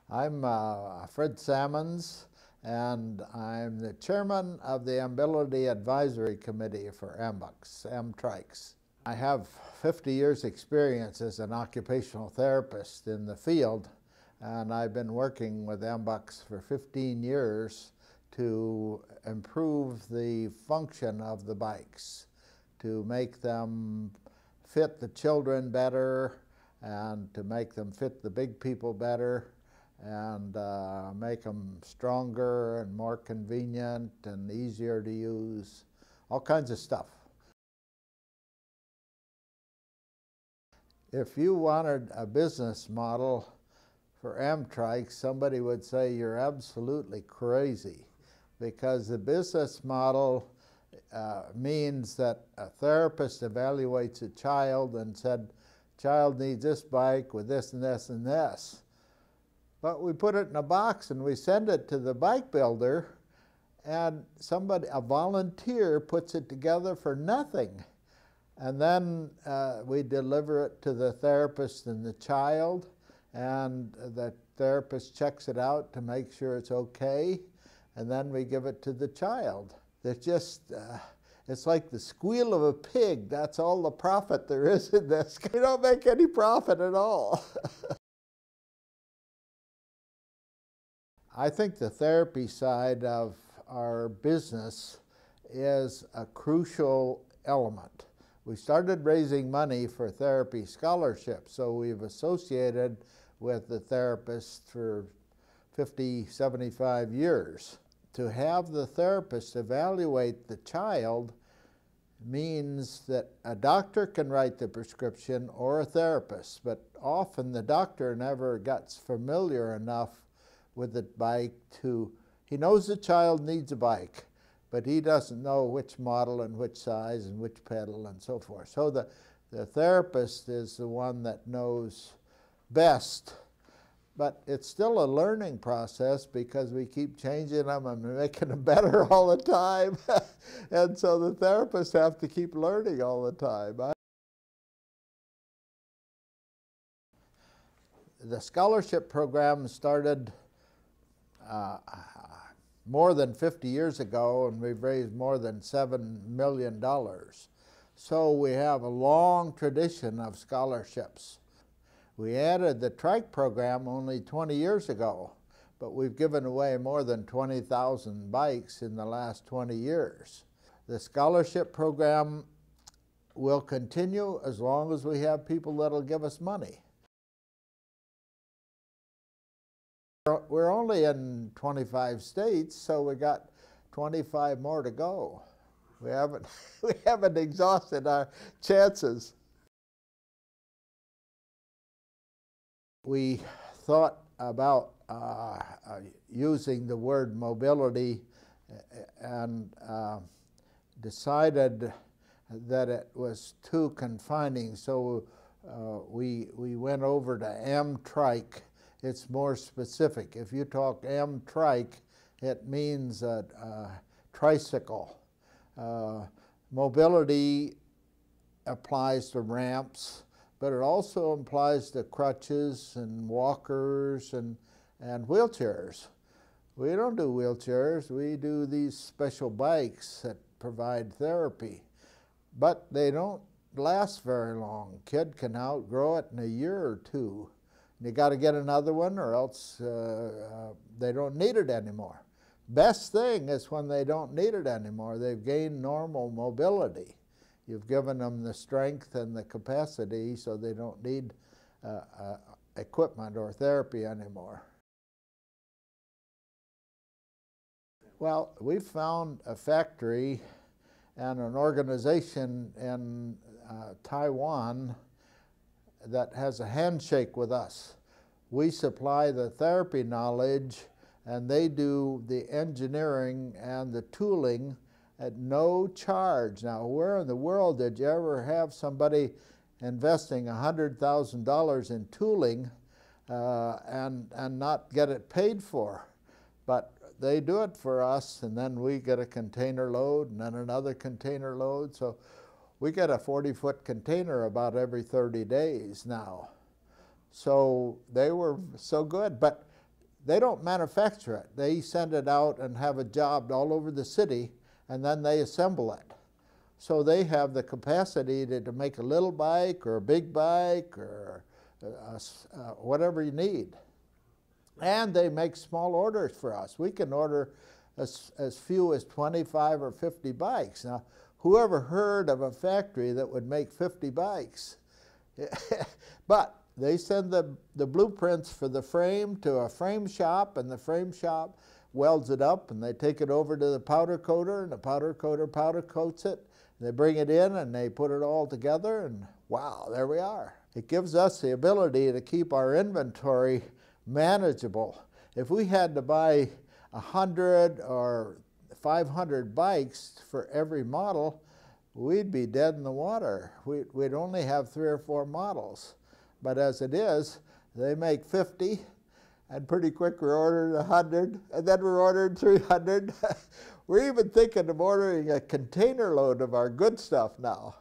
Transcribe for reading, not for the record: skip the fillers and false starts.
I'm FredSammons, and I'm the chairman of the Ability Advisory Committee for MTRICS. I have 50 years experience as an occupational therapist in the field, and I've been working with MBUCs for 15 years to improve the function of the bikes, to make them fit the children better and to make them fit the big people better, and make them stronger and more convenient and easier to use, all kinds of stuff. If you wanted a business model for MTRICS, somebody would say you're absolutely crazy, because the business model means that a therapist evaluates a child and said, child needs this bike with this and this and this. But we put it in a box and we send it to the bike builder, and a volunteer puts it together for nothing. And then we deliver it to the therapist and the child, and the therapist checks it out to make sure it's okay, and then we give it to the child. There's just, it's like the squeal of a pig. That's all the profit there is in this. You don't make any profit at all. I think the therapy side of our business is a crucial element. We started raising money for therapy scholarships, so we've associated with the therapist for 50, 75 years. To have the therapist evaluate the child means that a doctor can write the prescription or a therapist, but often the doctor never gets familiar enough with the bike he knows the child needs a bike, but he doesn't know which model and which size and which pedal and so forth. So the therapist is the one that knows best, but it's still a learning process because we keep changing them and making them better all the time. And so the therapists have to keep learning all the time. The scholarship program started more than 50 years ago, and we've raised more than $7 million. So we have a long tradition of scholarships. We added the trike program only 20 years ago, but we've given away more than 20,000 bikes in the last 20 years. The scholarship program will continue as long as we have people that'll give us money. We're only in 25 states, so we got 25 more to go. We haven't exhausted our chances. We thought about using the word mobility and decided that it was too confining, so we went over to MTRIC. It's more specific. If you talk MTRIC, it means a tricycle. Mobility applies to ramps, but it also applies to crutches and walkers and wheelchairs. We don't do wheelchairs. We do these special bikes that provide therapy, but they don't last very long. Kid can outgrow it in a year or two. You got to get another one, or else they don't need it anymore. Best thing is when they don't need it anymore. They've gained normal mobility. You've given them the strength and the capacity so they don't need equipment or therapy anymore. Well, we found a factory and an organization in Taiwan that has a handshake with us. We supply the therapy knowledge, and they do the engineering and the tooling at no charge. Now, where in the world did you ever have somebody investing $100,000 in tooling and not get it paid for? But they do it for us, and then we get a container load and then another container load. So we get a 40-foot container about every 30 days now. So they were so good. But they don't manufacture it. They send it out and have it jobbed all over the city, and then they assemble it. So they have the capacity to make a little bike or a big bike or whatever you need. And they make small orders for us. We can order as few as 25 or 50 bikes. Now, whoever heard of a factory that would make 50 bikes? But they send the blueprints for the frame to a frame shop, and the frame shop welds it up, and they take it over to the powder coater, and the powder coater powder coats it. They bring it in and they put it all together, and wow, there we are. It gives us the ability to keep our inventory manageable. If we had to buy 100 or 500 bikes for every model, we'd be dead in the water. We'd only have 3 or 4 models. But as it is, they make 50, and pretty quick we're ordering 100, and then we're ordering 300. We're even thinking of ordering a container load of our good stuff now.